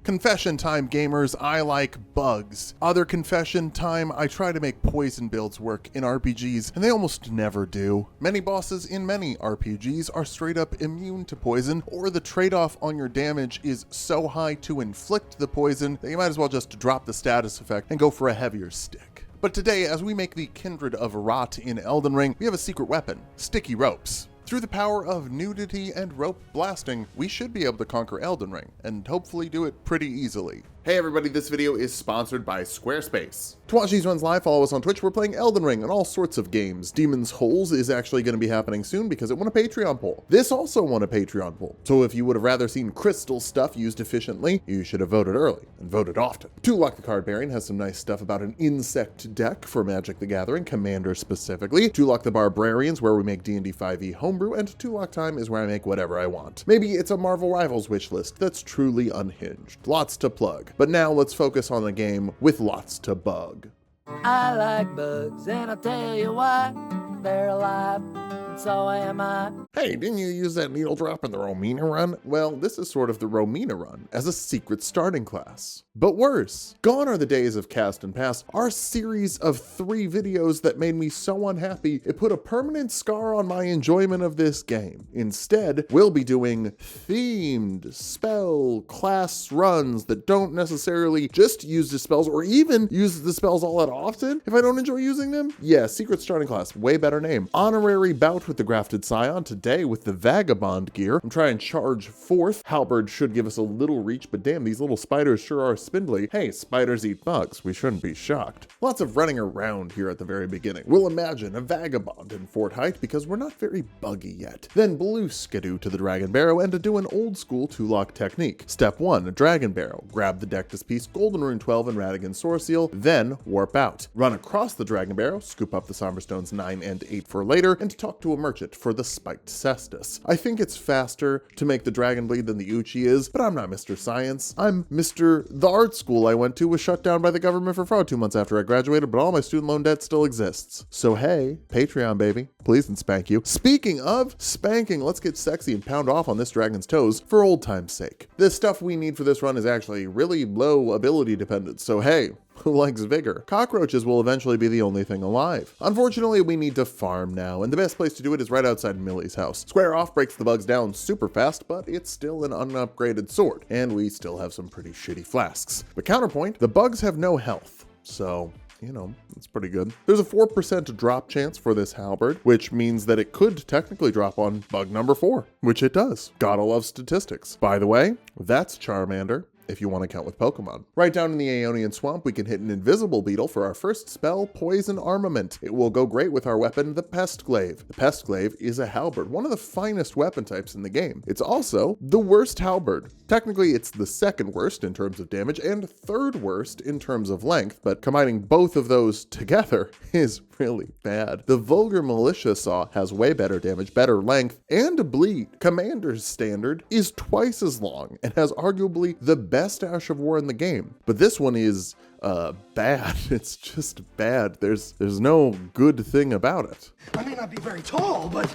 Confession time, gamers, I like bugs. Other confession time, I try to make poison builds work in RPGs, and they almost never do. Many bosses in many RPGs are straight up immune to poison, or the trade-off on your damage is so high to inflict the poison that you might as well just drop the status effect and go for a heavier stick. But today, as we make the Kindred of Rot in Elden Ring, we have a secret weapon, sticky ropes. Through the power of nudity and rope blasting, we should be able to conquer Elden Ring, and hopefully do it pretty easily. Hey everybody, this video is sponsored by Squarespace. To watch these runs live, follow us on Twitch. We're playing Elden Ring and all sorts of games. Demon's Holes is actually going to be happening soon because it won a Patreon poll. This also won a Patreon poll. So if you would have rather seen crystal stuff used efficiently, you should have voted early and voted often. Tulok the Card Bearing has some nice stuff about an insect deck for Magic the Gathering, Commander specifically. Tulok the Barbarians, where we make D&D 5e homebrew, and Tulok Time is where I make whatever I want. Maybe it's a Marvel Rivals wishlist that's truly unhinged. Lots to plug. But now let's focus on a game with lots to bug. I like bugs, and I'll tell you why. They're alive, and so am I. Hey, didn't you use that needle drop in the Romina run? Well, this is sort of the Romina run, as a secret starting class. But worse, gone are the days of cast and pass, our series of 3 videos that made me so unhappy it put a permanent scar on my enjoyment of this game. Instead, we'll be doing themed spell class runs that don't necessarily just use the spells or even use the spells all that often if I don't enjoy using them. Yeah, secret starting class, way better name. Honorary bout with the Grafted Scion, today with the Vagabond gear. I'm trying to charge 4th. Halberd should give us a little reach, but damn, these little spiders sure are spindly. Hey, spiders eat bugs. We shouldn't be shocked. Lots of running around here at the very beginning. We'll imagine a Vagabond in Fort Height because we're not very buggy yet. Then blue skidoo to the Dragon Barrow and to do an old school Tulok technique. Step 1, a Dragon Barrow. Grab the Dectus piece, Golden Rune 12 and Radagon Sword Seal, then warp out. Run across the Dragon Barrow, scoop up the Somber Stones 9 and 8 for later, and talk to a merchant for the Spiked Cestus. I think it's faster to make the Dragon Bleed than the Uchi is, but I'm not Mr. Science. I'm Mr. The art school I went to was shut down by the government for fraud 2 months after I graduated, but all my student loan debt still exists. So hey, Patreon baby, please and spank you. Speaking of spanking, let's get sexy and pound off on this dragon's toes for old time's sake. The stuff we need for this run is actually really low ability dependent, so hey, who likes vigor? Cockroaches will eventually be the only thing alive. Unfortunately, we need to farm now, and the best place to do it is right outside Millie's house. Square off breaks the bugs down super fast, but it's still an unupgraded sword, and we still have some pretty shitty flasks. But counterpoint, the bugs have no health, so you know, it's pretty good. There's a 4% drop chance for this halberd, which means that it could technically drop on bug number 4, which it does. Gotta love statistics. By the way, that's Charmander, if you want to count with Pokemon. Right down in the Aeonian Swamp, we can hit an invisible beetle for our first spell, Poison Armament. It will go great with our weapon, the Pest Glaive. The Pest Glaive is a halberd, one of the finest weapon types in the game. It's also the worst halberd. Technically, it's the 2nd worst in terms of damage and 3rd worst in terms of length, but combining both of those together is really bad. The Vulgar Militia Saw has way better damage, better length, and bleed. Commander's Standard is twice as long and has arguably the best Ash of War in the game. But this one is bad. It's just bad. There's no good thing about it. I may not be very tall, but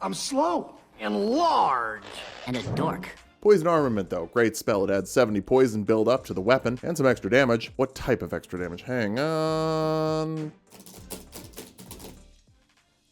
I'm slow and large. And a dork. Poison Armament though, great spell. It adds 70 poison build up to the weapon and some extra damage. What type of extra damage? Hang on.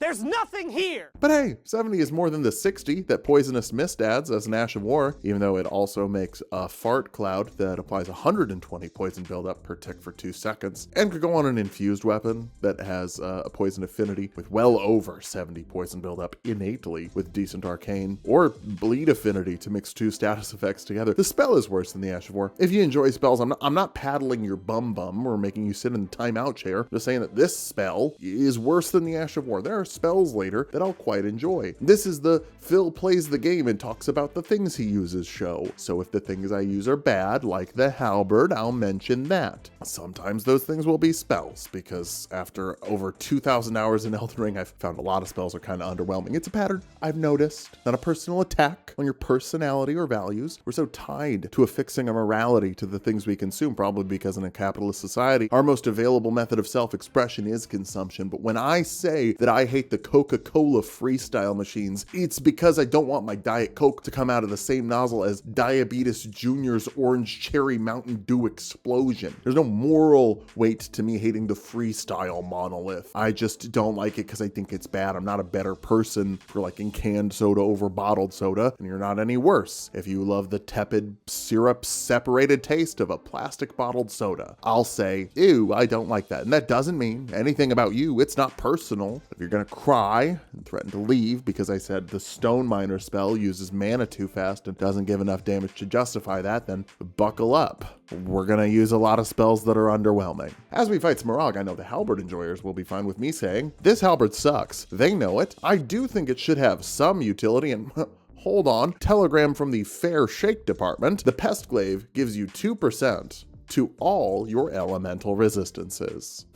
There's nothing here! But hey, 70 is more than the 60 that Poisonous Mist adds as an Ash of War, even though it also makes a Fart Cloud that applies 120 poison buildup per tick for 2 seconds, and could go on an infused weapon that has a poison affinity with well over 70 poison buildup innately with decent arcane, or bleed affinity to mix 2 status effects together. The spell is worse than the Ash of War. If you enjoy spells, I'm not paddling your bum or making you sit in the timeout chair. I'm just saying that this spell is worse than the Ash of War. There are spells later that I'll quite enjoy. This is the Phil plays the game and talks about the things he uses show. So if the things I use are bad, like the halberd, I'll mention that. Sometimes those things will be spells, because after over 2,000 hours in Elden Ring, I've found a lot of spells are kind of underwhelming. It's a pattern I've noticed, not a personal attack on your personality or values. We're so tied to affixing a morality to the things we consume, probably because in a capitalist society, our most available method of self-expression is consumption. But when I say that I hate make the Coca-Cola freestyle machines, it's because I don't want my Diet Coke to come out of the same nozzle as Diabetes Junior's Orange Cherry Mountain Dew explosion. There's no moral weight to me hating the freestyle monolith. I just don't like it because I think it's bad. I'm not a better person for liking canned soda over bottled soda, and you're not any worse if you love the tepid syrup separated taste of a plastic bottled soda. I'll say, ew, I don't like that. And that doesn't mean anything about you. It's not personal. If you're gonna cry and threaten to leave because I said the Stone Miner spell uses mana too fast and doesn't give enough damage to justify that, then buckle up. We're gonna use a lot of spells that are underwhelming. As we fight Smaragd, I know the halberd enjoyers will be fine with me saying, this halberd sucks. They know it. I do think it should have some utility, and hold on, telegram from the Fair Shake department. The pest glaive gives you 2% to all your elemental resistances.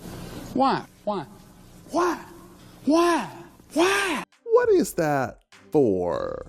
Why? Why? Why? Why? Why? What is that for?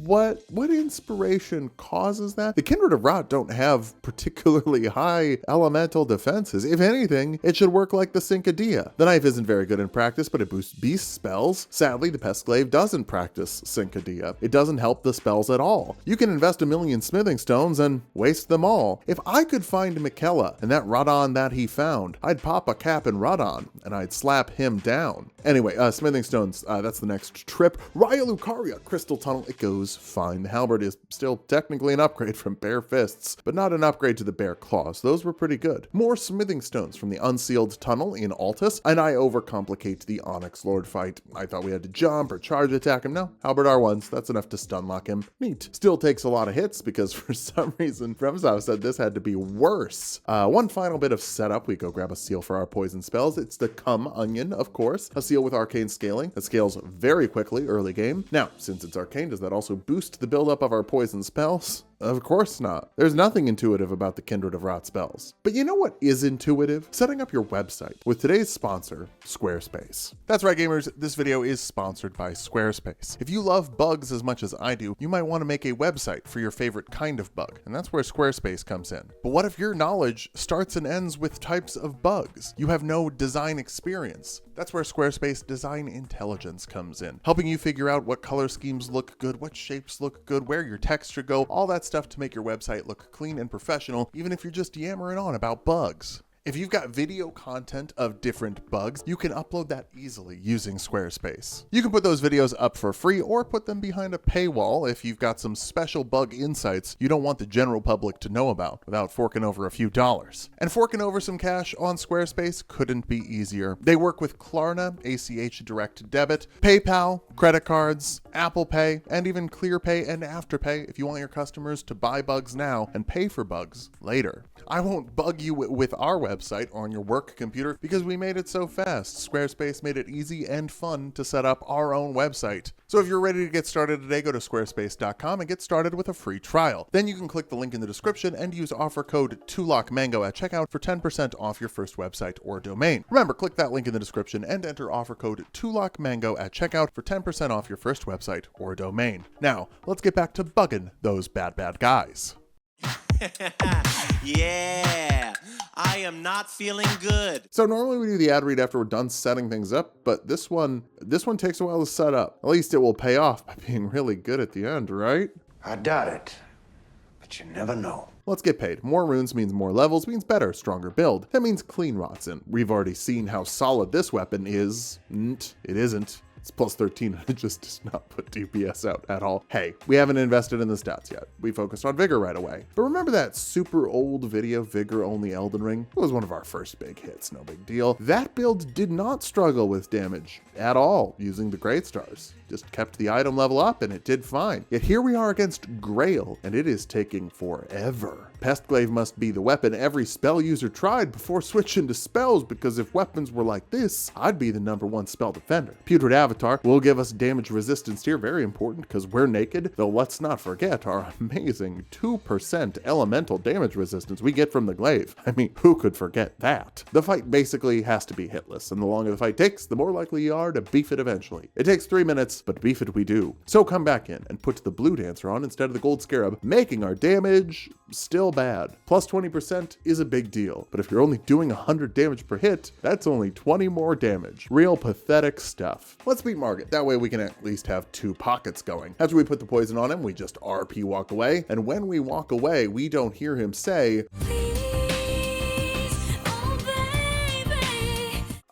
What inspiration causes that? The Kindred of Rot don't have particularly high elemental defenses. If anything, it should work like the Syncadea. The knife isn't very good in practice, but it boosts beast spells. Sadly, the Pest Glaive doesn't practice Syncadea. It doesn't help the spells at all. You can invest 1,000,000 smithing stones and waste them all. If I could find Miquella and that Radahn that he found, I'd pop a cap in Radahn and I'd slap him down. Anyway, smithing stones, that's the next trip. Raya Lucaria, Crystal Tunnel, it goes fine. The halberd is still technically an upgrade from bare fists, but not an upgrade to the bare claws. Those were pretty good. More smithing stones from the unsealed tunnel in Altus, and I overcomplicate the Onyx Lord fight. I thought we had to jump or charge attack him. No, halberd R1s, that's enough to stun lock him. Neat. Still takes a lot of hits because for some reason Fremsov said this had to be worse. One final bit of setup. We go grab a seal for our poison spells. It's the Cum Onion, of course. A seal with arcane scaling that scales very quickly early game. Now, since it's arcane, does that also boost the buildup of our poison spells? Of course not. There's nothing intuitive about the Kindred of Rot spells. But you know what is intuitive? Setting up your website with today's sponsor, Squarespace. That's right, gamers. This video is sponsored by Squarespace. If you love bugs as much as I do, you might want to make a website for your favorite kind of bug, and that's where Squarespace comes in. But what if your knowledge starts and ends with types of bugs? You have no design experience. That's where Squarespace Design Intelligence comes in, helping you figure out what color schemes look good, what shapes look good, where your text should go, all that stuff to make your website look clean and professional, even if you're just yammering on about bugs. If you've got video content of different bugs, you can upload that easily using Squarespace. You can put those videos up for free or put them behind a paywall if you've got some special bug insights you don't want the general public to know about without forking over a few dollars. And forking over some cash on Squarespace couldn't be easier. They work with Klarna, ACH Direct Debit, PayPal, credit cards, Apple Pay, and even ClearPay and Afterpay if you want your customers to buy bugs now and pay for bugs later. I won't bug you with our website on your work computer because we made it so fast. Squarespace made it easy and fun to set up our own website. So if you're ready to get started today, go to squarespace.com and get started with a free trial. Then you can click the link in the description and use offer code TULOKMANGO at checkout for 10% off your first website or domain. Remember, click that link in the description and enter offer code TULOKMANGO at checkout for 10% off your first website or domain. Now, let's get back to bugging those bad guys. Yeah, I am not feeling good. So normally we do the ad read after we're done setting things up, but this one takes a while to set up. At least it will pay off by being really good at the end, right? I doubt it, but you never know. Let's get paid. More runes means more levels, means better, stronger build. That means clean rots, and we've already seen how solid this weapon is. It isn't. It's plus 13 and it just does not put DPS out at all. Hey, we haven't invested in the stats yet. We focused on Vigor right away. But remember that super old video, Vigor only Elden Ring? It was one of our first big hits, no big deal. That build did not struggle with damage at all using the Great Stars. Just kept the item level up and it did fine. Yet here we are against Grail and it is taking forever. Pest Glaive must be the weapon every spell user tried before switching to spells, because if weapons were like this, I'd be the #1 spell defender. Putrid avatar will give us damage resistance here, very important because we're naked, though let's not forget our amazing 2% elemental damage resistance we get from the glaive. I mean, who could forget that? The fight basically has to be hitless, and the longer the fight takes, the more likely you are to beef it eventually. It takes 3 minutes, but beef it we do. So come back in and put the blue dancer on instead of the gold scarab, making our damage still bad. Plus 20% is a big deal, but if you're only doing 100 damage per hit, that's only 20 more damage. Real pathetic stuff. Let's beat Morgott. That way we can at least have 2 pockets going. After we put the poison on him, we just RP walk away, and when we walk away, we don't hear him say,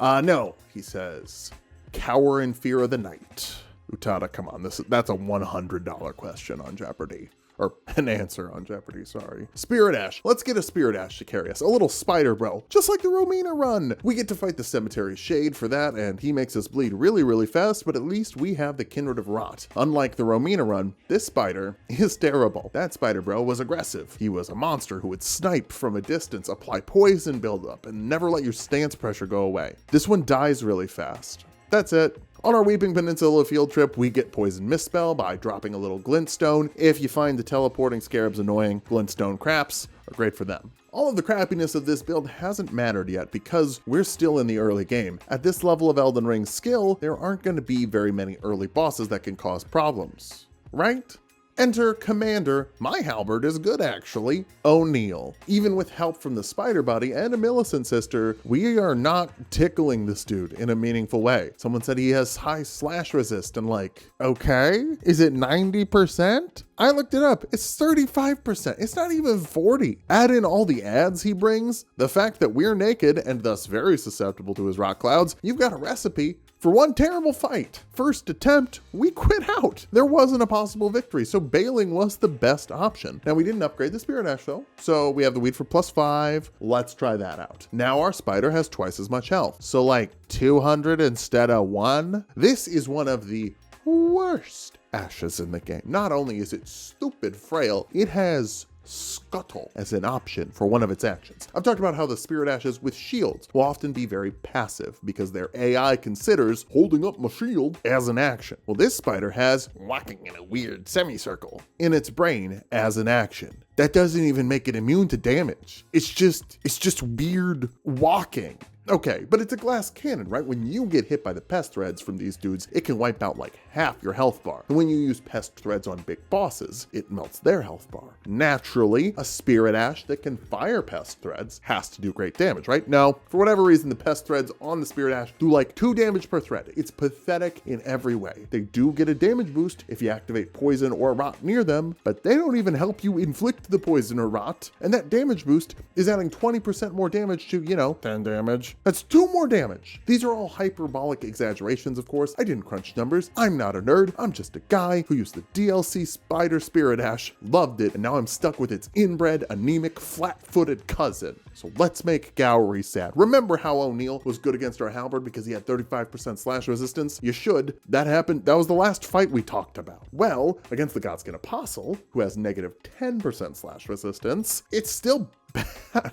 no, he says, cower in fear of the night. Utada, come on, that's a $100 question on Jeopardy. Or an answer on Jeopardy, sorry. Spirit Ash. Let's get a Spirit Ash to carry us. A little spider bro, just like the Romina run. We get to fight the Cemetery Shade for that, and he makes us bleed really, really fast, but at least we have the Kindred of Rot. Unlike the Romina run, this spider is terrible. That spider bro was aggressive. He was a monster who would snipe from a distance, apply poison buildup, and never let your stance pressure go away. This one dies really fast. That's it. On our Weeping Peninsula field trip, we get Poison Misspell by dropping a little Glintstone. If you find the teleporting scarabs annoying, Glintstone craps are great for them. All of the crappiness of this build hasn't mattered yet because we're still in the early game. At this level of Elden Ring skill, there aren't going to be very many early bosses that can cause problems, right? Enter Commander, my halberd is good actually, O'Neill. Even with help from the spider body and a Millicent sister, we are not tickling this dude in a meaningful way. Someone said he has high slash resist and like, okay, is it 90%? I looked it up, it's 35%, it's not even 40. Add in all the ads he brings, the fact that we're naked and thus very susceptible to his rock clouds, you've got a recipe for one terrible fight. First attempt, we quit out. There wasn't a possible victory, so bailing was the best option. Now we didn't upgrade the Spirit Ash though, so we have the weed for +5. Let's try that out. Now our spider has twice as much health, so like 200 instead of 1. This is one of the worst ashes in the game. Not only is it stupid frail, it has Scuttle as an option for one of its actions. I've talked about how the Spirit Ashes with shields will often be very passive because their AI considers holding up my shield as an action. Well, this spider has walking in a weird semicircle in its brain as an action. That doesn't even make it immune to damage. It's just weird walking. Okay, but it's a glass cannon, right? When you get hit by the pest threads from these dudes, it can wipe out like half your health bar. And when you use pest threads on big bosses, it melts their health bar. Naturally, a Spirit Ash that can fire pest threads has to do great damage, right? No, for whatever reason, the pest threads on the Spirit Ash do like 2 damage per thread. It's pathetic in every way. They do get a damage boost if you activate poison or rot near them, but they don't even help you inflict the poison or rot. And that damage boost is adding 20% more damage to, 10 damage. That's 2 more damage. These are all hyperbolic exaggerations, of course. I didn't crunch numbers. I'm not a nerd. I'm just a guy who used the DLC Spider Spirit Ash, loved it, and now I'm stuck with its inbred, anemic, flat-footed cousin. So let's make Gowry sad. Remember how O'Neill was good against our halberd because he had 35% slash resistance? You should. That happened. That was the last fight we talked about. Well, against the Godskin Apostle, who has negative 10% slash resistance, it's still bad.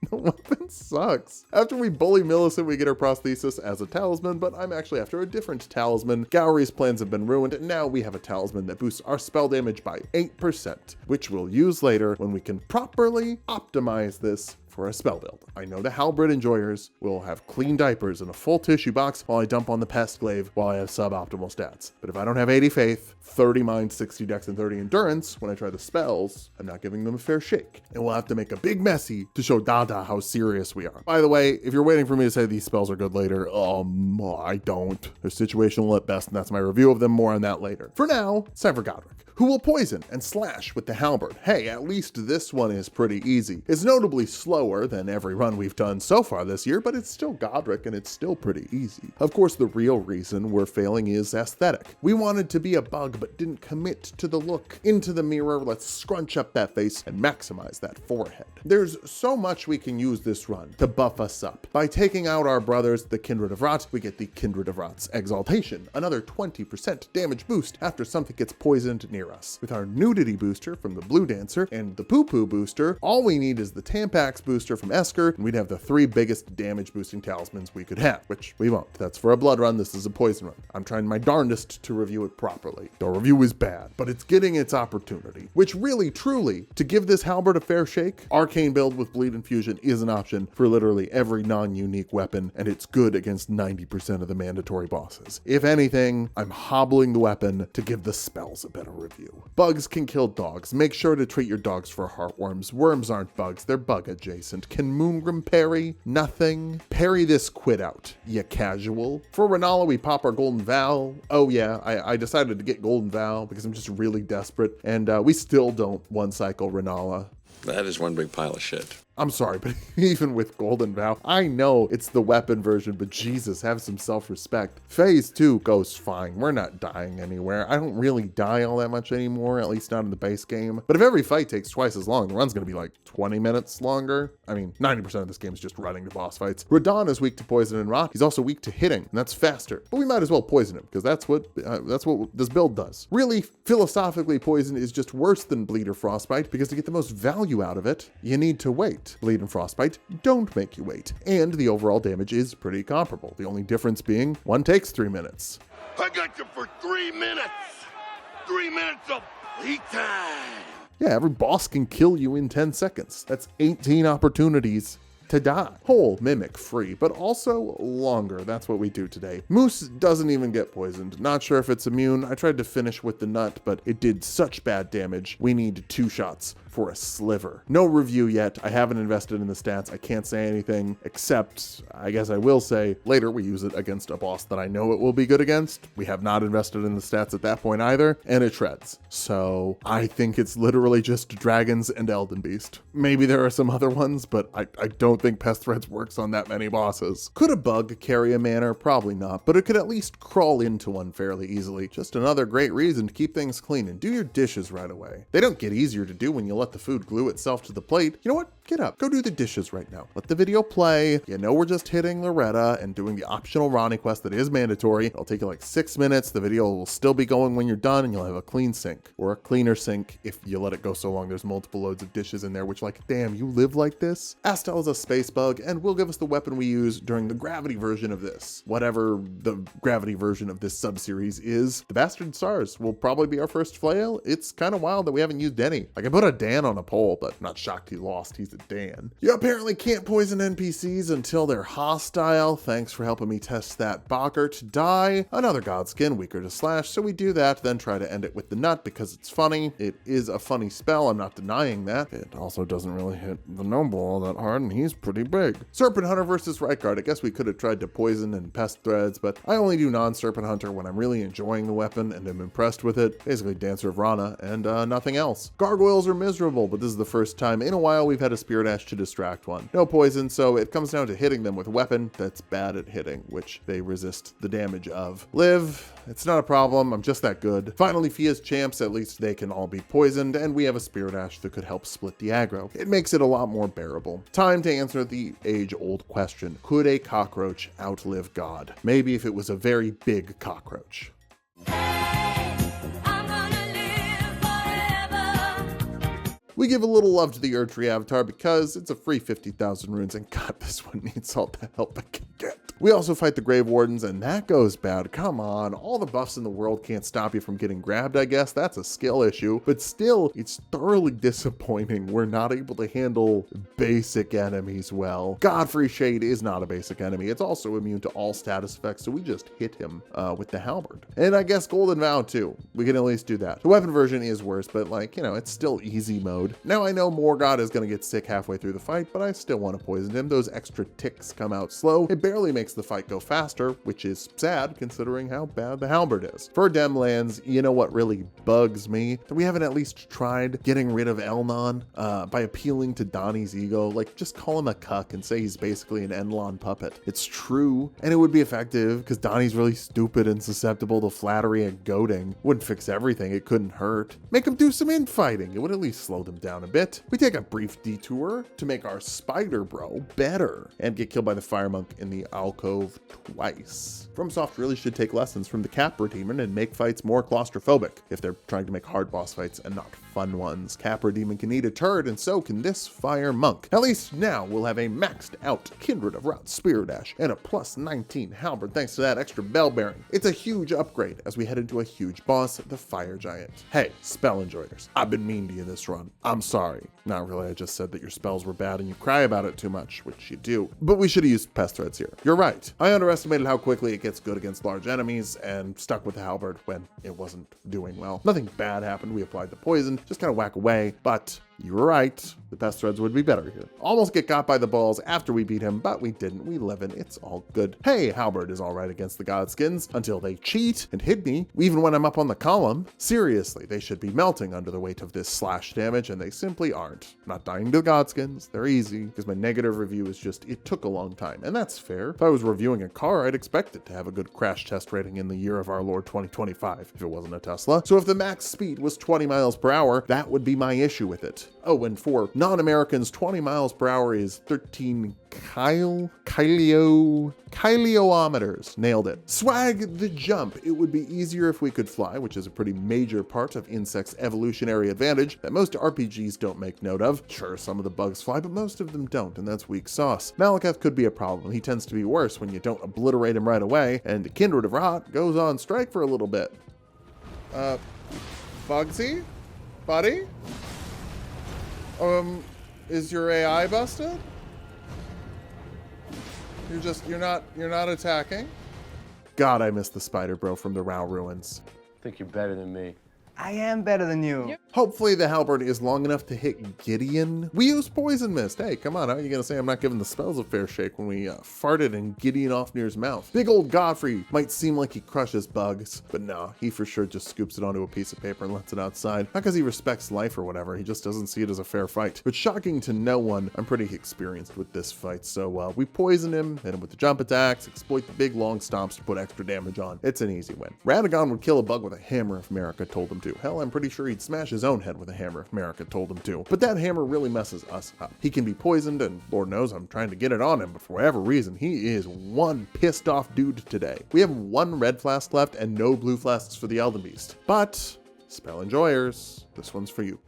The weapon sucks. After we bully Millicent, we get her prosthesis as a talisman, but I'm actually after a different talisman. Gowry's plans have been ruined, and now we have a talisman that boosts our spell damage by 8%, which we'll use later when we can properly optimize this for a spell build. I know the halberd enjoyers will have clean diapers and a full tissue box while I dump on the pest glaive while I have suboptimal stats. But if I don't have 80 faith, 30 mind, 60 dex, and 30 endurance when I try the spells, I'm not giving them a fair shake. And we'll have to make a big messy to show Dada how serious we are. By the way, if you're waiting for me to say these spells are good later, I don't. They're situational at best, and that's my review of them. More on that later. For now, it's time for Godfrey, who will poison and slash with the halberd. Hey, at least this one is pretty easy. It's notably slower than every run we've done so far this year, but it's still Godric and it's still pretty easy. Of course, the real reason we're failing is aesthetic. We wanted to be a bug, but didn't commit to the look. Into the mirror, let's scrunch up that face and maximize that forehead. There's so much we can use this run to buff us up. By taking out our brothers, the Kindred of Rot, we get the Kindred of Rot's Exaltation, another 20% damage boost after something gets poisoned near scare us. With our nudity booster from the Blue Dancer and the Poo Poo booster, all we need is the Tampax booster from Esker, and we'd have the 3 biggest damage boosting talismans we could have, which we won't. That's for a blood run, this is a poison run. I'm trying my darndest to review it properly. The review is bad, but it's getting its opportunity, which really, truly, to give this halberd a fair shake, arcane build with bleed infusion is an option for literally every non-unique weapon, and it's good against 90% of the mandatory bosses. If anything, I'm hobbling the weapon to give the spells a better review. Bugs can kill dogs. Make sure to treat your dogs for heartworms. Worms aren't bugs, they're bug adjacent. Can Moongrim parry? Nothing. Parry this quit out, ya casual. For Rennala, we pop our Golden Vow. Oh yeah, I decided to get Golden Vow because I'm just really desperate, and we still don't one cycle Rennala. That is one big pile of shit. I'm sorry, but even with Golden Vow, I know it's the weapon version, but Jesus, have some self-respect. Phase 2 goes fine. We're not dying anywhere. I don't really die all that much anymore, at least not in the base game. But if every fight takes twice as long, the run's gonna be like 20 minutes longer. I mean, 90% of this game is just running to boss fights. Radahn is weak to poison and rot. He's also weak to hitting, and that's faster. But we might as well poison him, because that's what this build does. Really, philosophically, poison is just worse than bleed or frostbite, because to get the most value out of it, you need to wait. Bleed and frostbite don't make you wait, and the overall damage is pretty comparable. The only difference being one takes 3 minutes. I got you for 3 minutes. 3 minutes of bleed time. Yeah, every boss can kill you in 10 seconds. That's 18 opportunities to die. Whole mimic free, but also longer. That's what we do today. Moose doesn't even get poisoned. Not sure if it's immune. I tried to finish with the nut, but it did such bad damage. We need 2 shots for a sliver. No review yet. I haven't invested in the stats. I can't say anything, except I guess I will say later we use it against a boss that I know it will be good against. We have not invested in the stats at that point either, and it shreds. So I think it's literally just dragons and Elden Beast. Maybe there are some other ones, but I don't think Pest Threads works on that many bosses. Could a bug carry a manor? Probably not, but it could at least crawl into one fairly easily. Just another great reason to keep things clean and do your dishes right away. They don't get easier to do when you let the food glue itself to the plate. You know what? Get up. Go do the dishes right now. Let the video play. You know we're just hitting Loretta and doing the optional Ronnie quest that is mandatory. It'll take you like 6 minutes. The video will still be going when you're done, and you'll have a clean sink. Or a cleaner sink if you let it go so long there's multiple loads of dishes in there, which like, damn, you live like this? Astel is a space bug and will give us the weapon we use during the gravity version of this. Whatever the gravity version of this sub-series is. The Bastard Stars will probably be our first flail. It's kind of wild that we haven't used any. I can put a Dan on a pole, but I'm not shocked he lost. He's a Dan. You apparently can't poison NPCs until they're hostile. Thanks for helping me test that. Boggart, die. Another Godskin, weaker to slash, so we do that, then try to end it with the nut because it's funny. It is a funny spell, I'm not denying that. It also doesn't really hit the noble all that hard, and he's pretty big. Serpent Hunter versus Rykard. I guess we could have tried to poison and pest threads, but I only do non-Serpent Hunter when I'm really enjoying the weapon and am impressed with it. Basically Dancer of Rana and nothing else. Gargoyles are miserable, but this is the first time in a while we've had a Spirit Ash to distract one. No poison, so it comes down to hitting them with a weapon that's bad at hitting, which they resist the damage of. Live, it's not a problem, I'm just that good. Finally, Fia's champs, at least they can all be poisoned, and we have a Spirit Ash that could help split the aggro. It makes it a lot more bearable. Time to answer the age-old question. Could a cockroach outlive God? Maybe if it was a very big cockroach. We give a little love to the Erdtree avatar because it's a free 50,000 runes, and God, this one needs all the help it can get. We also fight the Grave Wardens, and that goes bad. Come on, all the buffs in the world can't stop you from getting grabbed, I guess. That's a skill issue, but still, it's thoroughly disappointing we're not able to handle basic enemies well. Godfrey Shade is not a basic enemy. It's also immune to all status effects, so we just hit him with the halberd. And I guess Golden Vow too. We can at least do that. The weapon version is worse, but like, you know, it's still easy mode. Now I know Morgott is gonna get sick halfway through the fight, but I still want to poison him. Those extra ticks come out slow. It barely makes the fight go faster, which is sad considering how bad the halberd is. For Demlands, you know what really bugs me? That we haven't at least tried getting rid of Elnon by appealing to Donnie's ego. Like, just call him a cuck and say he's basically an Enlon puppet. It's true, and it would be effective because Donnie's really stupid and susceptible to flattery and goading. Wouldn't fix everything, it couldn't hurt. Make him do some infighting, it would at least slow them down a bit. We take a brief detour to make our spider bro better and get killed by the fire monk in the Alcor alcove twice. FromSoft really should take lessons from the Capra Demon and make fights more claustrophobic, if they're trying to make hard boss fights and not fun ones. Capra Demon can eat a turd, and so can this fire monk. At least now we'll have a maxed out Kindred of Rot Spear Dash and a plus 19 halberd thanks to that extra bell bearing. It's a huge upgrade as we head into a huge boss, the Fire Giant. Hey, spell enjoyers, I've been mean to you this run. I'm sorry. Not really, I just said that your spells were bad and you cry about it too much, which you do. But we should have used pest threads here. You're right. I underestimated how quickly it gets good against large enemies and stuck with the halberd when it wasn't doing well. Nothing bad happened. We applied the poison, just kind of whack away, but you were right. The pest threads would be better here. Almost get got by the balls after we beat him, but we didn't. We live in. It's all good. Hey, halberd is all right against the Godskins until they cheat and hit me, even when I'm up on the column. Seriously, they should be melting under the weight of this slash damage, and they simply aren't. I'm not dying to the Godskins. They're easy, because my negative review is just, it took a long time, and that's fair. If I was reviewing a car, I'd expect it to have a good crash test rating in the year of our Lord 2025, if it wasn't a Tesla. So if the max speed was 20 miles per hour, that would be my issue with it. Oh, and for non-Americans, 20 miles per hour is 13 kilometers. Nailed it. Swag the jump. It would be easier if we could fly, which is a pretty major part of insects' evolutionary advantage that most RPGs don't make note of. Sure, some of the bugs fly, but most of them don't, and that's weak sauce. Malekith could be a problem. He tends to be worse when you don't obliterate him right away, and Kindred of Rot goes on strike for a little bit. Bugsy? Buddy? Is your AI busted? You're not attacking? God, I miss the spider bro from the Rao ruins. I think you're better than me. I am better than you. Hopefully the halberd is long enough to hit Gideon. We use poison mist. Hey, come on, how are you gonna say I'm not giving the spells a fair shake when we farted and Gideon off near his mouth? Big old Godfrey might seem like he crushes bugs, but no, he for sure just scoops it onto a piece of paper and lets it outside. Not because he respects life or whatever, he just doesn't see it as a fair fight. But shocking to no one, I'm pretty experienced with this fight, so we poison him, hit him with the jump attacks, exploit the big long stomps to put extra damage on. It's an easy win. Radahn would kill a bug with a hammer if Marika told him to. Hell, I'm pretty sure he'd smash his own head with a hammer if Marika told him to. But that hammer really messes us up. He can be poisoned, and Lord knows I'm trying to get it on him, but for whatever reason, he is one pissed off dude today. We have one red flask left and no blue flasks for the Elden Beast. But, spell enjoyers, this one's for you.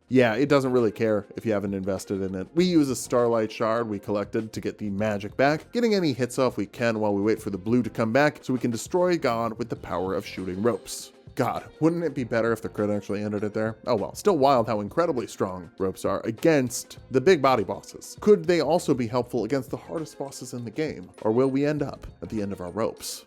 Yeah, it doesn't really care if you haven't invested in it. We use a Starlight Shard we collected to get the magic back, getting any hits off we can while we wait for the blue to come back so we can destroy God with the power of shooting ropes. God, wouldn't it be better if the crit actually ended it there? Oh well, still wild how incredibly strong ropes are against the big body bosses. Could they also be helpful against the hardest bosses in the game? Or will we end up at the end of our ropes?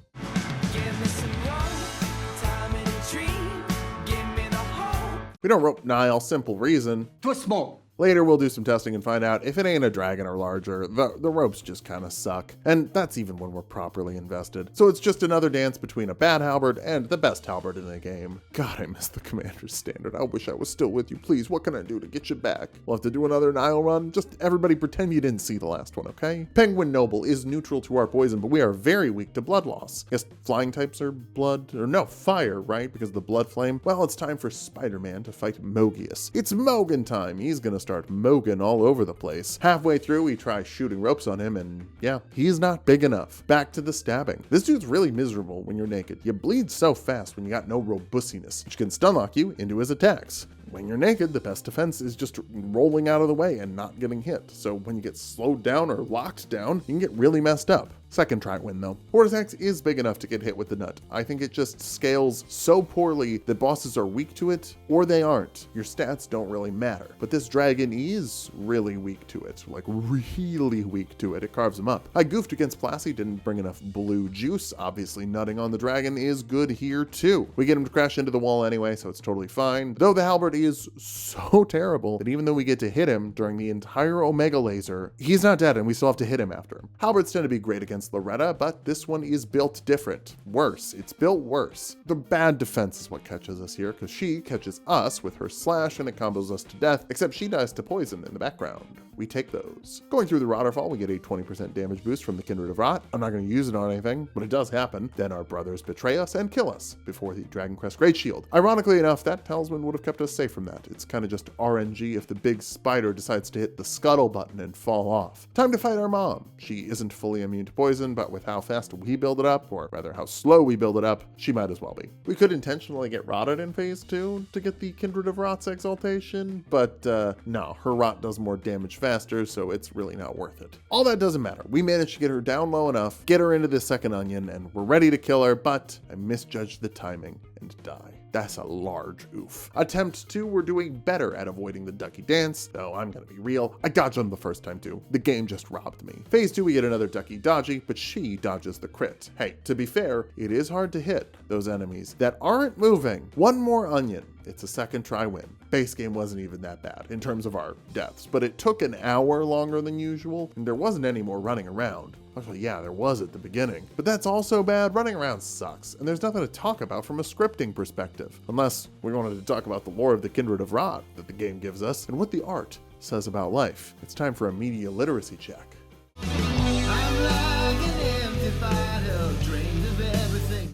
We don't rope Nile, simple reason. Twist small. Later, we'll do some testing and find out if it ain't a dragon or larger, the ropes just kind of suck. And that's even when we're properly invested. So it's just another dance between a bad halberd and the best halberd in the game. God, I miss the Commander's Standard. I wish I was still with you. Please, what can I do to get you back? We'll have to do another Nile run. Just everybody pretend you didn't see the last one, okay? Penguin Noble is neutral to our poison, but we are very weak to blood loss. I guess flying types are blood, or no, fire, right? Because of the blood flame. Well, it's time for Spider-Man to fight Mogius. It's Mogan time. He's gonna start Mogan all over the place. Halfway through, we try shooting ropes on him, and yeah, he's not big enough. Back to the stabbing. This dude's really miserable when you're naked. You bleed so fast when you got no robustiness, which can stun lock you into his attacks. When you're naked, the best defense is just rolling out of the way and not getting hit. So when you get slowed down or locked down, you can get really messed up. Second try win though. Vortex is big enough to get hit with the nut. I think it just scales so poorly that bosses are weak to it, or they aren't. Your stats don't really matter. But this dragon is really weak to it. Like really weak to it. It carves him up. I goofed against Plasty, didn't bring enough blue juice. Obviously nutting on the dragon is good here too. We get him to crash into the wall anyway, so it's totally fine. Though the halberd is so terrible that even though we get to hit him during the entire Omega laser, he's not dead and we still have to hit him after him. Halberds tend to be great against Loretta, but this one is built different. Worse. It's built worse. The bad defense is what catches us here, because she catches us with her slash and it combos us to death, except she dies to poison in the background. we take those. Going through the waterfall, we get a 20% damage boost from the Kindred of Rot. I'm not going to use it on anything, but it does happen. Then our brothers betray us and kill us before the Dragon Crest Great Shield. Ironically enough, that talisman would have kept us safe from that. It's kind of just RNG if the big spider decides to hit the scuttle button and fall off. Time to fight our mom. She isn't fully immune to poison, but with how fast we build it up, or rather how slow we build it up, she might as well be. We could intentionally get rotted in phase 2 to get the Kindred of Rot's exaltation, but no, her rot does more damage faster, so it's really not worth it. All that doesn't matter. We managed to get her down low enough, get her into the second onion, and we're ready to kill her, but I misjudged the timing and die. That's a large oof. Attempt 2, we're doing better at avoiding the ducky dance, though I'm gonna be real, I dodged them the first time too. The game just robbed me. Phase 2, we get another ducky dodgy, but she dodges the crit. Hey, to be fair, it is hard to hit those enemies that aren't moving. One more onion. It's a second try win. Base game wasn't even that bad in terms of our deaths, but it took an hour longer than usual, and there wasn't any more running around. Actually, yeah, there was at the beginning, but that's also bad. Running around sucks, and there's nothing to talk about from a scripting perspective, unless we wanted to talk about the lore of the Kindred of Rot that the game gives us, and what the art says about life. It's time for a media literacy check.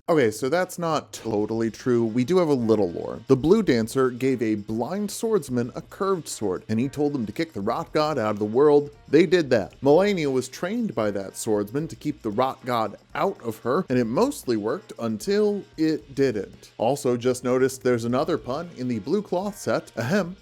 Okay, so that's not totally true. We do have a little lore. The blue dancer gave a blind swordsman a curved sword, and he told them to kick the rot god out of the world. They did that. Malenia was trained by that swordsman to keep the rot god out of her, and it mostly worked until it didn't. Also, just noticed there's another pun in the blue cloth set. Ahem.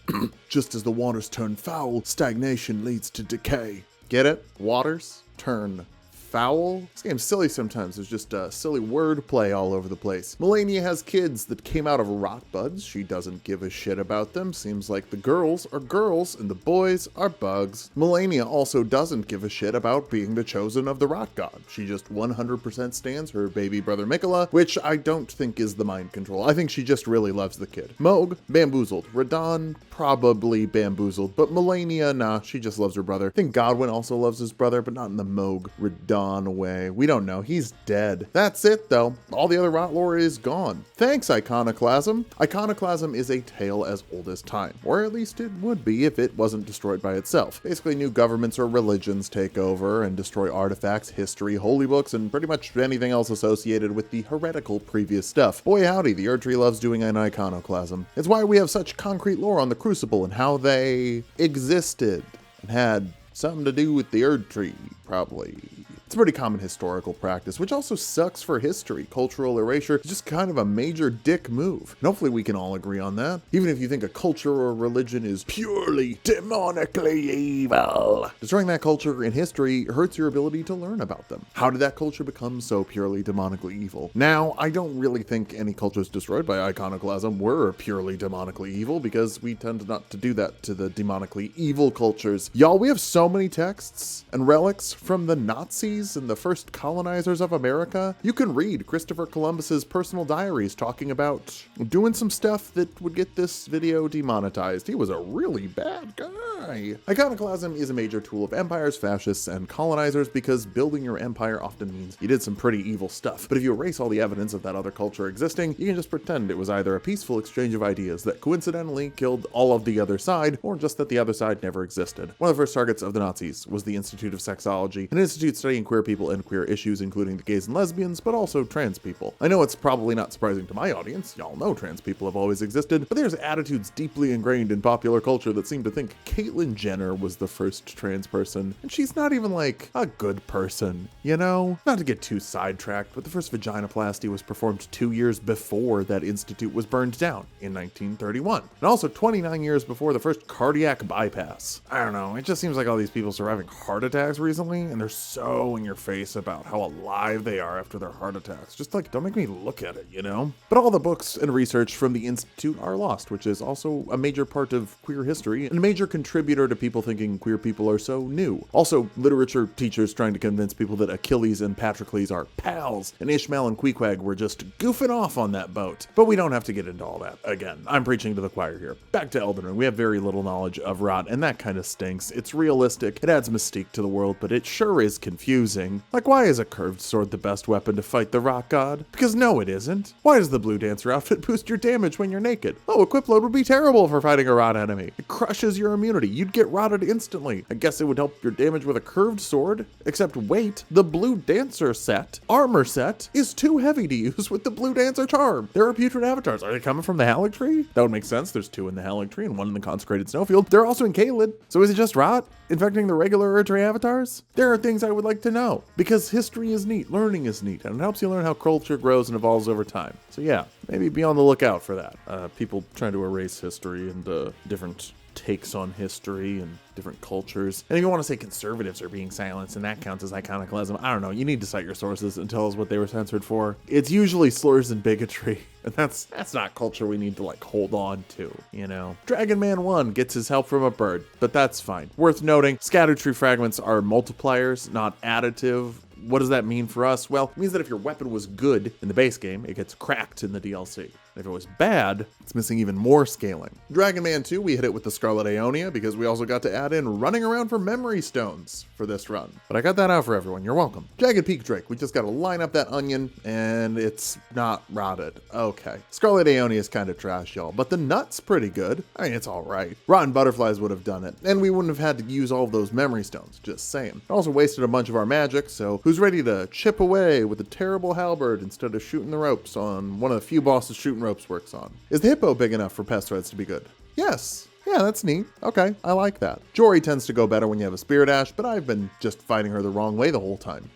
Just as the waters turn foul, stagnation leads to decay. Get it? Waters turn foul? This game's silly sometimes. There's just silly wordplay all over the place. Malenia has kids that came out of rot buds. She doesn't give a shit about them. Seems like the girls are girls and the boys are bugs. Malenia also doesn't give a shit about being the chosen of the rot god. She just 100% stands her baby brother Miquella, which I don't think is the mind control. I think she just really loves the kid. Mohg, bamboozled. Radahn, probably bamboozled. But Malenia, nah, she just loves her brother. I think Godwin also loves his brother, but not in the Mohg Radahn way. We don't know. He's dead. That's it, though. All the other rot lore is gone. Thanks, Iconoclasm. Iconoclasm is a tale as old as time, or at least it would be if it wasn't destroyed by itself. Basically, new governments or religions take over and destroy artifacts, history, holy books, and pretty much anything else associated with the heretical previous stuff. Boy howdy, the Erdtree loves doing an iconoclasm. It's why we have such concrete lore on the Crucible and how they existed and had something to do with the Erdtree, probably. It's a pretty common historical practice, which also sucks for history. Cultural erasure is just kind of a major dick move. And hopefully we can all agree on that. Even if you think a culture or religion is purely demonically evil. Destroying that culture in history hurts your ability to learn about them. How did that culture become so purely demonically evil? Now, I don't really think any cultures destroyed by iconoclasm were purely demonically evil, because we tend not to do that to the demonically evil cultures. Y'all, we have so many texts and relics from the Nazis and the first colonizers of America. You can read Christopher Columbus's personal diaries talking about doing some stuff that would get this video demonetized. He was a really bad guy. Iconoclasm is a major tool of empires, fascists, and colonizers because building your empire often means you did some pretty evil stuff. But if you erase all the evidence of that other culture existing, you can just pretend it was either a peaceful exchange of ideas that coincidentally killed all of the other side, or just that the other side never existed. One of the first targets of the Nazis was the Institute of Sexology, an institute studying queer people and queer issues, including the gays and lesbians, but also trans people. I know it's probably not surprising to my audience. Y'all know trans people have always existed, but there's attitudes deeply ingrained in popular culture that seem to think Caitlyn Jenner was the first trans person, and she's not even like a good person, you know? Not to get too sidetracked, but the first vaginoplasty was performed 2 years before that institute was burned down in 1931, and also 29 years before the first cardiac bypass. I don't know, it just seems like all these people surviving heart attacks recently, and they're so in your face about how alive they are after their heart attacks. Just like, don't make me look at it, you know? But all the books and research from the Institute are lost, which is also a major part of queer history and a major contributor to people thinking queer people are so new. Also, literature teachers trying to convince people that Achilles and Patroclus are pals, and Ishmael and Queequeg were just goofing off on that boat. But we don't have to get into all that. Again, I'm preaching to the choir here. Back to Elden Ring. We have very little knowledge of rot, and that kind of stinks. It's realistic, it adds mystique to the world, but it sure is confusing. Like, why is a curved sword the best weapon to fight the rock god? Because no, it isn't. Why does the blue dancer outfit boost your damage when you're naked? Oh, equip load would be terrible for fighting a rot enemy. It crushes your immunity. you'd get rotted instantly. I guess it would help your damage with a curved sword. Except wait, the Blue Dancer set, armor set, is too heavy to use with the Blue Dancer charm. There are putrid avatars. Are they coming from the Halleck tree? That would make sense. There's 2 in the Halleck tree and 1 in the consecrated snowfield. They're also in Caelid. So is it just rot infecting the regular Erdtree avatars? There are things I would like to know, because history is neat, learning is neat, and it helps you learn how culture grows and evolves over time. So yeah, maybe be on the lookout for that. People trying to erase history and different takes on history and different cultures. And if you want to say conservatives are being silenced and that counts as iconoclasm, I don't know. You need to cite your sources and tell us what they were censored for. It's usually slurs and bigotry. And that's not culture we need to like hold on to, you know. Dragon Man 1 gets his help from a bird, but that's fine. Worth noting, scatter tree fragments are multipliers, not additive. What does that mean for us? Well, it means that if your weapon was good in the base game, it gets cracked in the DLC. If it was bad, it's missing even more scaling. Dragon Man 2, we hit it with the Scarlet Aeonia because we also got to add in running around for memory stones for this run. But I got that out for everyone, you're welcome. Jagged Peak Drake, we just gotta line up that onion and it's not rotted. Okay. Scarlet Aeonia is kind of trash, y'all, but the nut's pretty good. I mean, it's all right. Rotten Butterflies would have done it, and we wouldn't have had to use all of those memory stones, just saying. Also wasted a bunch of our magic, so who's ready to chip away with a terrible halberd instead of shooting the ropes on one of the few bosses shooting ropes works on? Is the hippo big enough for pest threads to be good? Yes. Yeah, that's neat. Okay, I like that. Jory tends to go better when you have a Spirit Ash, but I've been just fighting her the wrong way the whole time.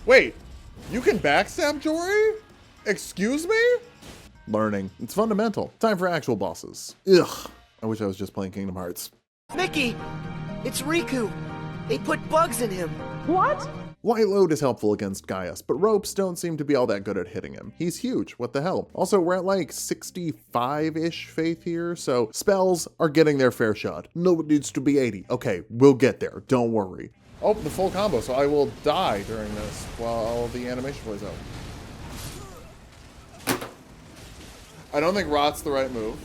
Wait, you can backstab Jory? Excuse me? Learning. It's fundamental. Time for actual bosses. Ugh. I wish I was just playing Kingdom Hearts. Mickey! It's Riku! They put bugs in him! What? Light load is helpful against Gaius, but ropes don't seem to be all that good at hitting him. He's huge, what the hell? Also, we're at like 65-ish faith here, so spells are getting their fair shot. No, it needs to be 80. Okay, we'll get there, don't worry. Oh, the full combo, so I will die during this while the animation plays out. I don't think Rot's the right move.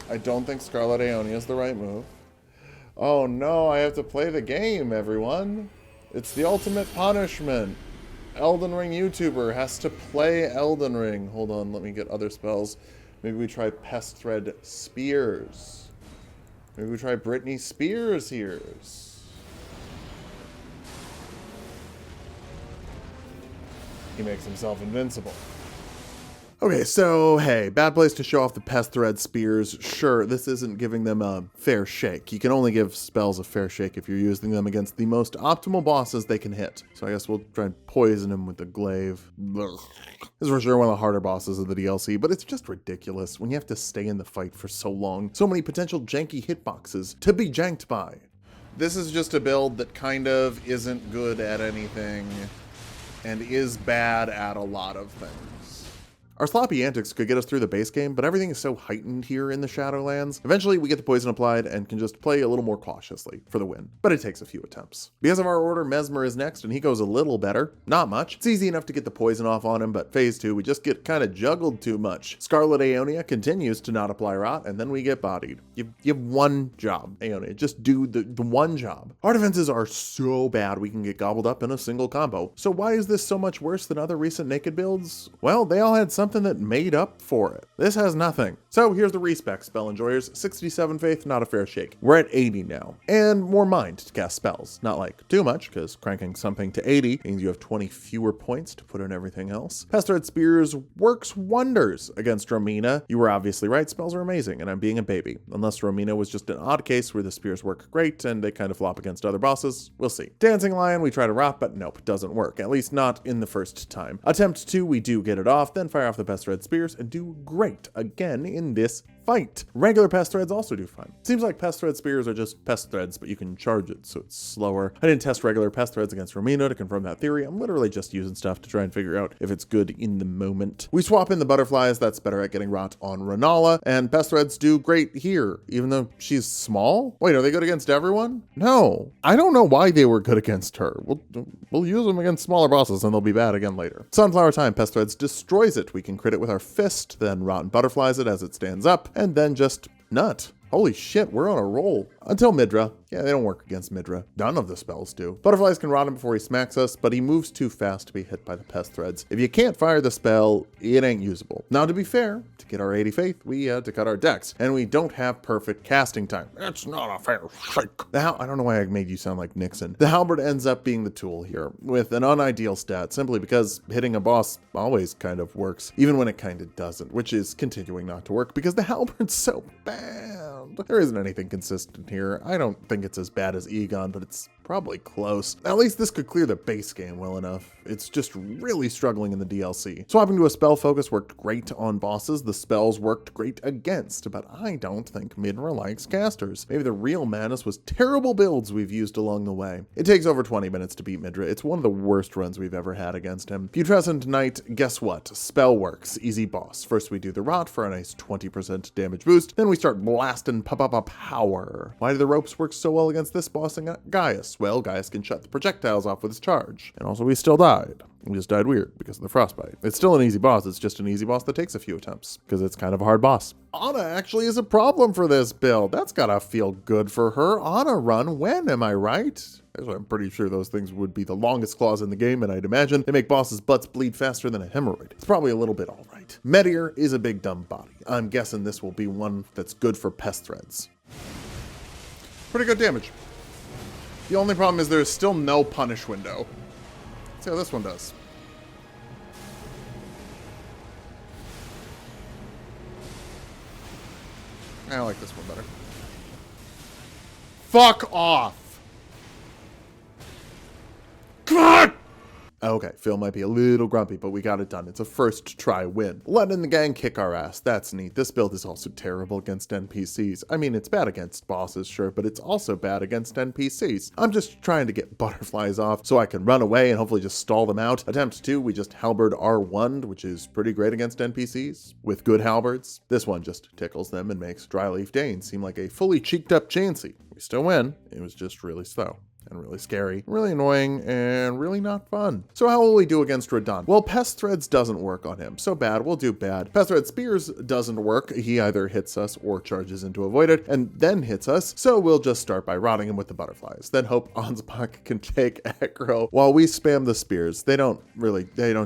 I don't think Scarlet Aeonia is the right move. Oh no, I have to play the game, everyone. It's the ultimate punishment. Elden Ring YouTuber has to play Elden Ring. Hold on, let me get other spells. Maybe we try Pest Thread Spears. Maybe we try Britney Spears here. He makes himself invincible. Okay, so hey, bad place to show off the Pest Thread Spears. Sure, this isn't giving them a fair shake. You can only give spells a fair shake if you're using them against the most optimal bosses they can hit. So I guess we'll try and poison him with the glaive. Ugh. This is for sure one of the harder bosses of the DLC, but it's just ridiculous when you have to stay in the fight for so long. So many potential janky hitboxes to be janked by. This is just a build that kind of isn't good at anything and is bad at a lot of things. Our sloppy antics could get us through the base game, but everything is so heightened here in the Shadowlands. Eventually, we get the poison applied and can just play a little more cautiously for the win, but it takes a few attempts. Because of our order, Messmer is next, and he goes a little better. Not much. It's easy enough to get the poison off on him, but phase 2, we just get kind of juggled too much. Scarlet Aeonia continues to not apply rot, and then we get bodied. You have one job, Aeonia. Just do the one job. Our defenses are so bad we can get gobbled up in a single combo. So why is this so much worse than other recent Naked builds? Well, they all had something that made up for it. This has nothing. So here's the respec, spell enjoyers. 67 faith, not a fair shake. We're at 80 now. And more mind to cast spells. Not like too much, because cranking something to 80 means you have 20 fewer points to put in everything else. Pest Thread Spears works wonders against Romina. You were obviously right, spells are amazing, and I'm being a baby. Unless Romina was just an odd case where the spears work great and they kind of flop against other bosses, we'll see. Dancing Lion, we try to rot, but nope, doesn't work. At least not in the first time. Attempt 2, we do get it off, then fire off the Pest Thread Spears and do great again in this fight. Regular Pest Threads also do fine. Seems like Pest Thread Spears are just Pest Threads, but you can charge it, so it's slower. I didn't test regular Pest Threads against Romina to confirm that theory. I'm literally just using stuff to try and figure out if it's good in the moment. We swap in the butterflies, that's better at getting rot on Rennala, and Pest Threads do great here, even though she's small? Wait, are they good against everyone? No. I don't know why they were good against her. We'll use them against smaller bosses and they'll be bad again later. Sunflower Time, Pest Threads destroys it. We can crit it with our fist, then Rotten Butterflies it as it stands up, and then just nut. Holy shit, we're on a roll. Until Midra. Yeah, they don't work against Midra. None of the spells do. Butterflies can rot him before he smacks us, but he moves too fast to be hit by the pest threads. If you can't fire the spell, it ain't usable. Now, to be fair, to get our 80 faith, we had to cut our decks, and we don't have perfect casting time. It's not a fair shake. I don't know why I made you sound like Nixon. The halberd ends up being the tool here, with an unideal stat, simply because hitting a boss always kind of works, even when it kind of doesn't, which is continuing not to work because the halberd's so bad. There isn't anything consistent here. I don't think it's as bad as Egon, but it's probably close. At least this could clear the base game well enough. It's just really struggling in the DLC. Swapping to a spell focus worked great on bosses. The spells worked great against, but I don't think Midra likes casters. Maybe the real madness was terrible builds we've used along the way. It takes over 20 minutes to beat Midra. It's one of the worst runs we've ever had against him. Putrescent Knight, guess what? Spell works. Easy boss. First we do the Rot for a nice 20% damage boost, then we start blasting power. Why do the ropes work so well against this boss and Gaius? Well, Gaius can shut the projectiles off with his charge. And also we still died. We just died weird because of the frostbite. It's still an easy boss, it's just an easy boss that takes a few attempts, because it's kind of a hard boss. Anna actually is a problem for this build. That's gotta feel good for her. Anna run when, am I right? I'm pretty sure those things would be the longest claws in the game, and I'd imagine they make bosses' butts bleed faster than a hemorrhoid. It's probably a little bit alright. Meteor is a big dumb body. I'm guessing this will be one that's good for pest threads. Pretty good damage. The only problem is there's still no punish window. Let's see how this one does. I like this one better. Fuck off! Come on! Okay, Phil might be a little grumpy, but we got it done. It's a first try win. Letting the gang kick our ass. That's neat. This build is also terrible against NPCs. I mean, it's bad against bosses, sure, but it's also bad against NPCs. I'm just trying to get butterflies off so I can run away and hopefully just stall them out. Attempt 2, we just halberd R1, which is pretty great against NPCs with good halberds. This one just tickles them and makes Dryleaf Dane seem like a fully cheeked up Chansey. We still win. It was just really slow. And really scary, really annoying, and really not fun. So how will we do against Radahn? Well, Pest Threads doesn't work on him. So bad, we'll do bad. Pest Thread Spears doesn't work. He either hits us or charges in to avoid it, and then hits us. So we'll just start by rotting him with the butterflies. Then hope Ansbach can take aggro while we spam the spears. They don't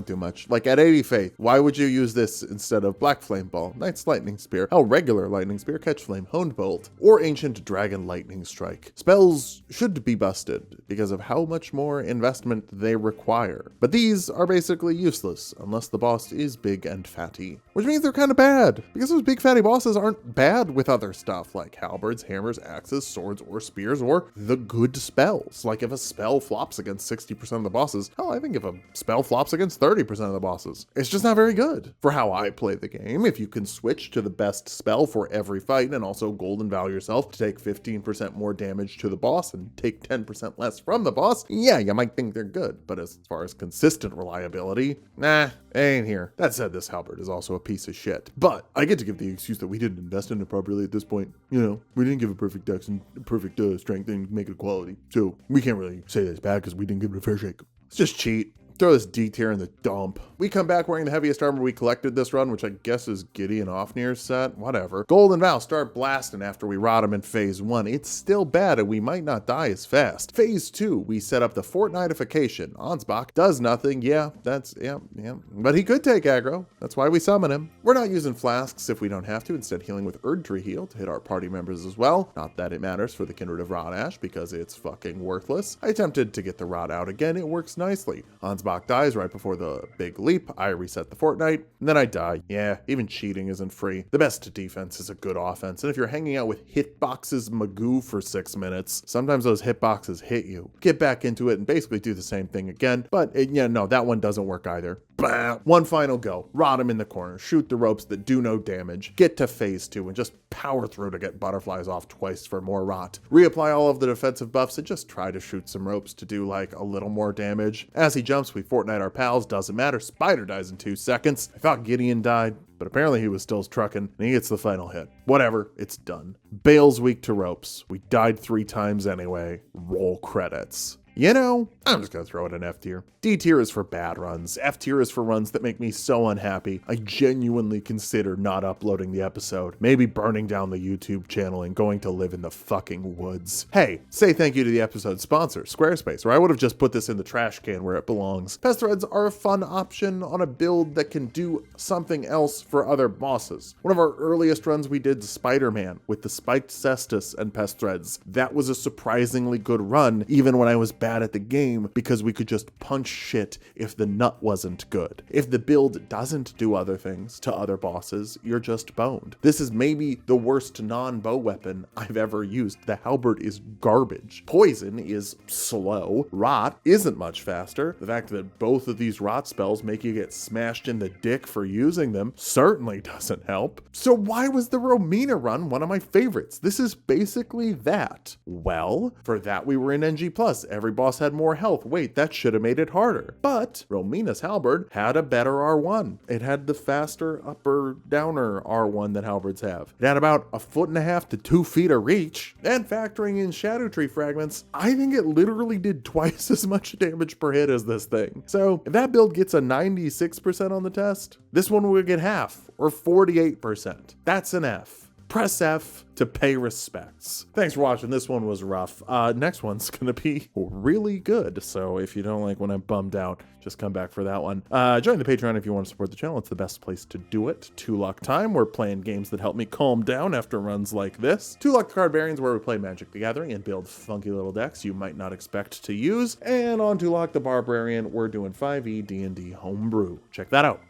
do much. Like at 80 faith, why would you use this instead of Black Flame Ball, Knight's Lightning Spear, regular Lightning Spear, Catch Flame, Honed Bolt, or Ancient Dragon Lightning Strike? Spells should be busted because of how much more investment they require. But these are basically useless unless the boss is big and fatty, which means they're kind of bad because those big fatty bosses aren't bad with other stuff like halberds, hammers, axes, swords, or spears, or the good spells. Like if a spell flops against 60% of the bosses, hell, I think if a spell flops against 30% of the bosses, it's just not very good. For how I play the game, if you can switch to the best spell for every fight and also golden vow yourself to take 15% more damage to the boss and take 10% less from the boss, yeah, you might think they're good, but as far as consistent reliability, nah, ain't here. That said, this halberd is also a piece of shit, but I get to give the excuse that we didn't invest in it properly at this point. You know, we didn't give it perfect dex and perfect strength and make it a quality, so we can't really say that it's bad because we didn't give it a fair shake. Let's just cheat. Throw this D tier in the dump. We come back wearing the heaviest armor we collected this run, which I guess is Giddy and Ofnir's set. Whatever. Golden Vow, start blasting after we rot him in phase 1. It's still bad and we might not die as fast. Phase 2, we set up the Fortnitification. Ansbach does nothing. Yeah. But he could take aggro. That's why we summon him. We're not using flasks if we don't have to, instead healing with Erdtree Heal to hit our party members as well. Not that it matters for the Kindred of Rot because it's fucking worthless. I attempted to get the Rot out again. It works nicely. Ansbach dies right before the big leap. I reset the Fortnite, and then I die. Yeah, even cheating isn't free. The best defense is a good offense, and if you're hanging out with hitboxes Magoo for 6 minutes, sometimes those hitboxes hit you. Get back into it and basically do the same thing again, but no, that one doesn't work either. Bah! One final go. Rot him in the corner. Shoot the ropes that do no damage. Get to phase 2 and just power through to get butterflies off twice for more rot. Reapply all of the defensive buffs and just try to shoot some ropes to do like a little more damage. As he jumps, we Fortnite our pals. Doesn't matter. Spider dies in 2 seconds. I thought Gideon died, but apparently he was still trucking and he gets the final hit. Whatever, it's done. Bale's weak to ropes. We died 3 times anyway. Roll credits. You know, I'm just gonna throw it in F tier. D tier is for bad runs. F tier is for runs that make me so unhappy, I genuinely consider not uploading the episode. Maybe burning down the YouTube channel and going to live in the fucking woods. Hey, say thank you to the episode sponsor, Squarespace, or I would have just put this in the trash can where it belongs. Pest threads are a fun option on a build that can do something else for other bosses. One of our earliest runs we did Spider-Man with the spiked cestus and pest threads. That was a surprisingly good run, even when I was bad at the game, because we could just punch shit if the nut wasn't good. If the build doesn't do other things to other bosses, you're just boned. This is maybe the worst non-bow weapon I've ever used. The halberd is garbage. Poison is slow. Rot isn't much faster. The fact that both of these rot spells make you get smashed in the dick for using them certainly doesn't help. So why was the Romina run one of my favorites? This is basically that. Well, for that we were in NG+. Every boss had more health. Wait, that should have made it harder. But Romina's halberd had a better R1. It had the faster upper downer R1 that halberds have. It had about 1.5 to 2 feet of reach. And factoring in Shadow Tree fragments, I think it literally did twice as much damage per hit as this thing. So if that build gets a 96% on the test, this one will get half, or 48%. That's an F. Press F to pay respects. Thanks for watching. This one was rough. Next one's gonna be really good. So if you don't like when I'm bummed out, just come back for that one. Join the Patreon if you want to support the channel. It's the best place to do it. Tulok time. We're playing games that help me calm down after runs like this. Tulok the Card Variants, where we play Magic the Gathering and build funky little decks you might not expect to use. And on Tulok the Barbarian, we're doing 5e D&D homebrew. Check that out.